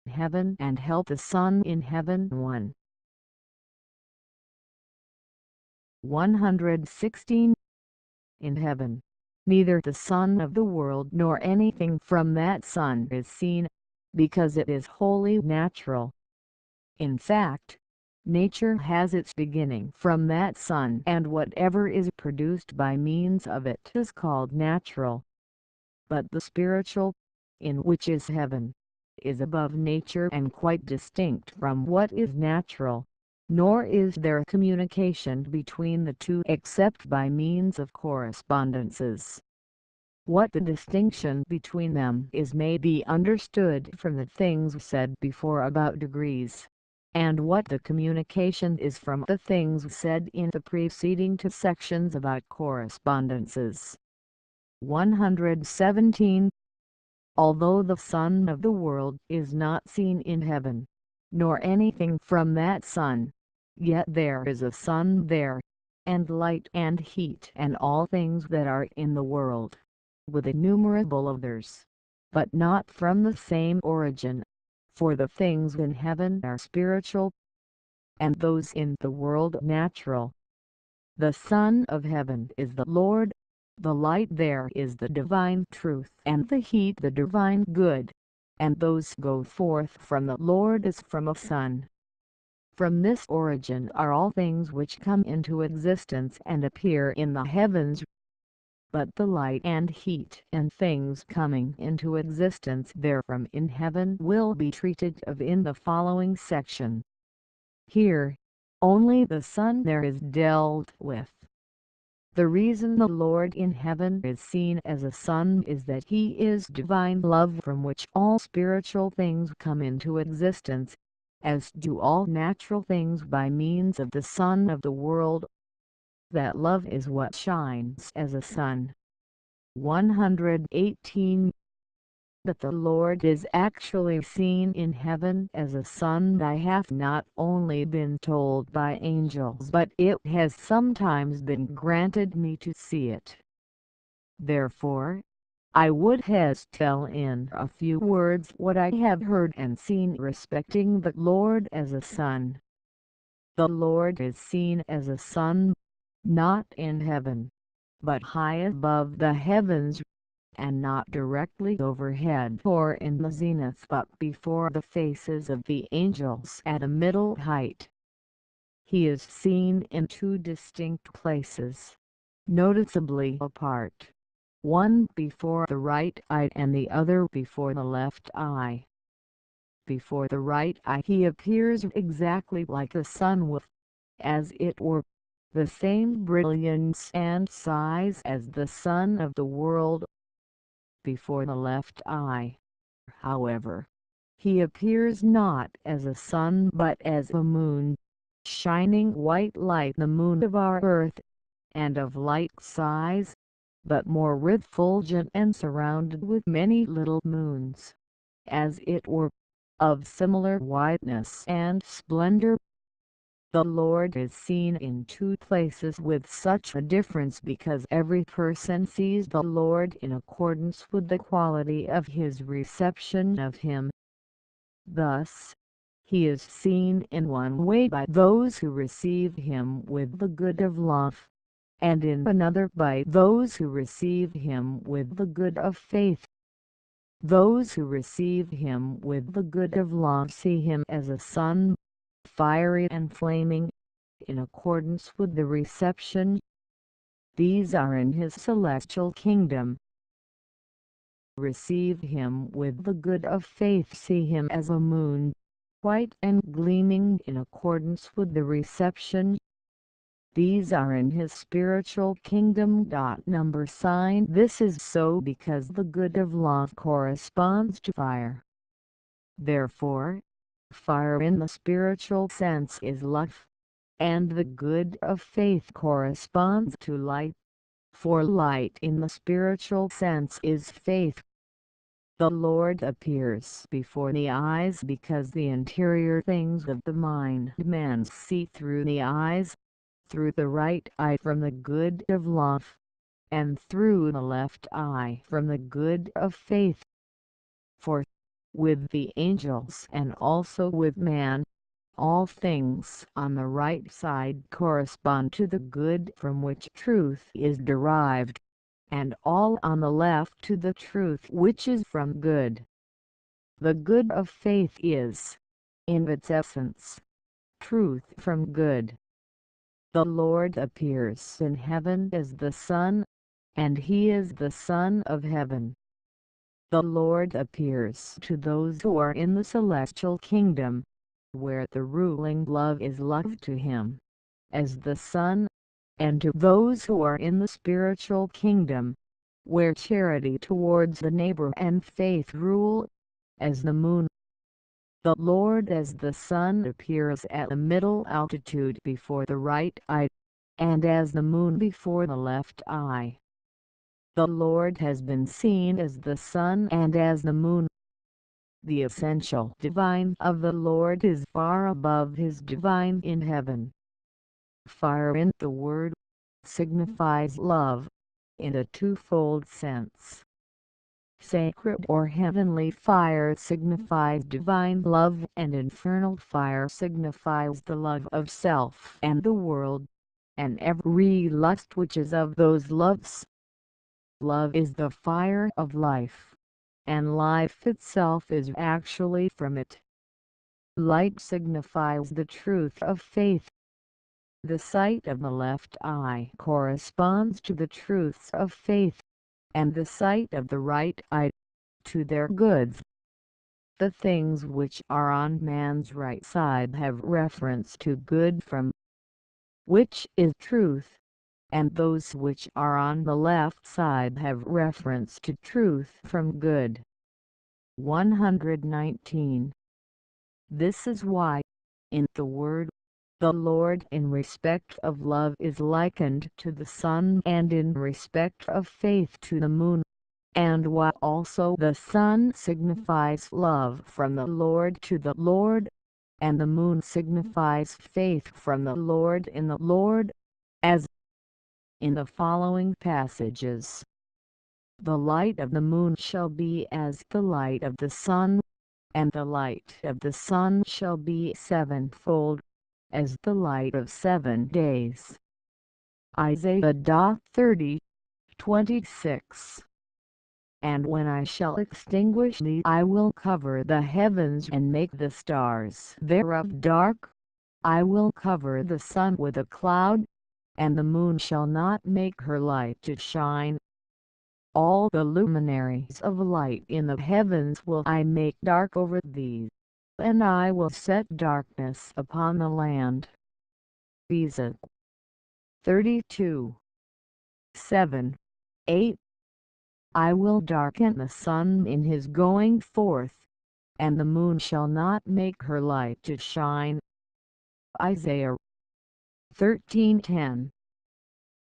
heaven and help the Son in heaven. 116. In heaven, neither the sun of the world nor anything from that sun is seen, because it is wholly natural. In fact, nature has its beginning from that sun, and whatever is produced by means of it is called natural. But the spiritual, in which is heaven, is above nature and quite distinct from what is natural, nor is there communication between the two except by means of correspondences. What the distinction between them is may be understood from the things said before about degrees, and what the communication is from the things said in the preceding two sections about correspondences. 117. Although the sun of the world is not seen in heaven, nor anything from that sun, yet there is a sun there, and light and heat and all things that are in the world, with innumerable others, but not from the same origin, for the things in heaven are spiritual, and those in the world natural. The Son of heaven is the Lord, the light there is the divine truth, and the heat the divine good, and those go forth from the Lord as from a sun. From this origin are all things which come into existence and appear in the heavens. But the light and heat and things coming into existence therefrom in heaven will be treated of in the following section. Here, only the Son there is dealt with. The reason the Lord in heaven is seen as a sun is that he is divine love, from which all spiritual things come into existence, as do all natural things by means of the Son of the world. That love is what shines as a sun. 118. That the Lord is actually seen in heaven as a sun I have not only been told by angels, but it has sometimes been granted me to see it. Therefore, I would has tell in a few words what I have heard and seen respecting the Lord as a sun. The Lord is seen as a sun, not in heaven, but high above the heavens, and not directly overhead or in the zenith, but before the faces of the angels at a middle height. He is seen in two distinct places, noticeably apart, one before the right eye and the other before the left eye. Before the right eye he appears exactly like the sun with, as it were, the same brilliance and size as the sun of the world. Before the left eye, however, he appears not as a sun but as a moon, shining white like the moon of our earth, and of like size, but more refulgent and surrounded with many little moons, as it were, of similar whiteness and splendor. The Lord is seen in two places with such a difference because every person sees the Lord in accordance with the quality of his reception of him. Thus, he is seen in one way by those who receive him with the good of love, and in another by those who receive him with the good of faith. Those who receive him with the good of love see him as a sun, fiery and flaming, in accordance with the reception. These are in his celestial kingdom. Receive him with the good of faith see him as a moon, white and gleaming in accordance with the reception. These are in his spiritual kingdom. Number sign. This is so because the good of love corresponds to fire. Therefore, fire in the spiritual sense is love, and the good of faith corresponds to light, for light in the spiritual sense is faith. The Lord appears before the eyes because the interior things of the mind man see through the eyes, through the right eye from the good of love, and through the left eye from the good of faith. For with the angels and also with man. All things on the right side correspond to the good from which truth is derived, and all on the left to the truth which is from good. The good of faith is, in its essence, truth from good. The Lord appears in heaven as the Son, and he is the Son of heaven. The Lord appears to those who are in the celestial kingdom, where the ruling love is love to him, as the Son, and to those who are in the spiritual kingdom, where charity towards the neighbor and faith rule, as the moon. The Lord as the sun appears at the middle altitude before the right eye, and as the moon before the left eye. The Lord has been seen as the sun and as the moon. The essential divine of the Lord is far above his divine in heaven. Fire in the word signifies love, in a twofold sense. Sacred or heavenly fire signifies divine love, and infernal fire signifies the love of self and the world, and every lust which is of those loves. Love is the fire of life, and life itself is actually from it. Light signifies the truth of faith. The sight of the left eye corresponds to the truths of faith, and the sight of the right eye to their goods. The things which are on man's right side have reference to good from which is truth, and those which are on the left side have reference to truth from good. 119. This is why, in the word, the Lord in respect of love is likened to the sun, and in respect of faith to the moon, and why also the sun signifies love from the Lord to the Lord, and the moon signifies faith from the Lord in the Lord, as in the following passages. The light of the moon shall be as the light of the sun, and the light of the sun shall be sevenfold, as the light of 7 days. Isaiah 30:26. And when I shall extinguish thee, I will cover the heavens and make the stars thereof dark. I will cover the sun with a cloud, and the moon shall not make her light to shine. All the luminaries of light in the heavens will I make dark over thee, and I will set darkness upon the land. Isaiah 32, 7, 8. I will darken the sun in his going forth, and the moon shall not make her light to shine. Isaiah 13:10.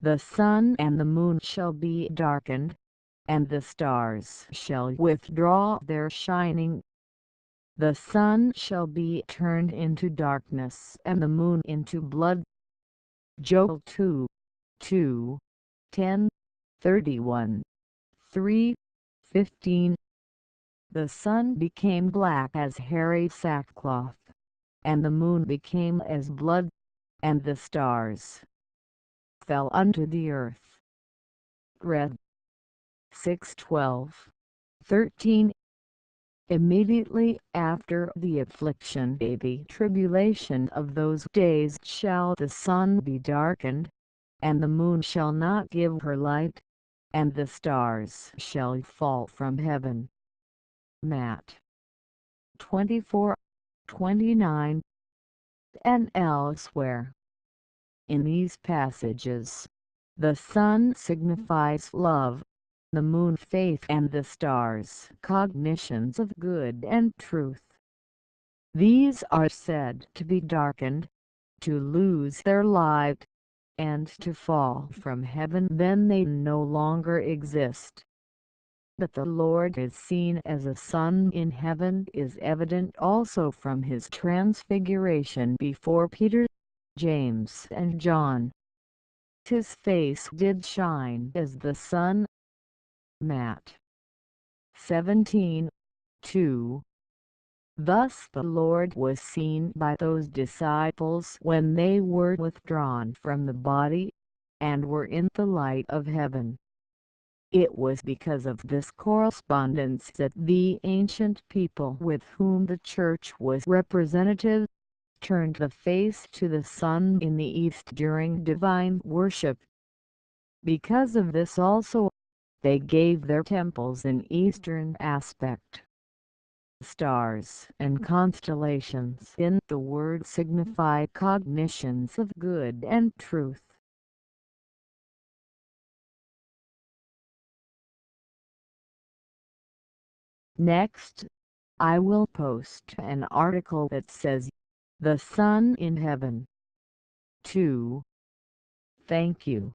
The sun and the moon shall be darkened, and the stars shall withdraw their shining. The sun shall be turned into darkness and the moon into blood. Joel 2, 10, 31, 3, 15. The sun became black as hairy sackcloth, and the moon became as blood, and the stars fell unto the earth. Red 6:12, 13. Immediately after the affliction, the tribulation of those days, shall the sun be darkened, and the moon shall not give her light, and the stars shall fall from heaven. Matt 24:29, and elsewhere. In these passages, the sun signifies love, the moon faith, and the stars cognitions of good and truth. These are said to be darkened, to lose their light, and to fall from heaven. Then they no longer exist. That the Lord is seen as a sun in heaven is evident also from his transfiguration before Peter, James and John. His face did shine as the sun. Matt 17:2. Thus the Lord was seen by those disciples when they were withdrawn from the body, and were in the light of heaven. It was because of this correspondence that the ancient people with whom the Church was representative turned the face to the sun in the east during divine worship. Because of this also, they gave their temples an eastern aspect. Stars and constellations in the word signify cognitions of good and truth. Next, I will post an article that says, "The Sun in Heaven." 2. Thank you.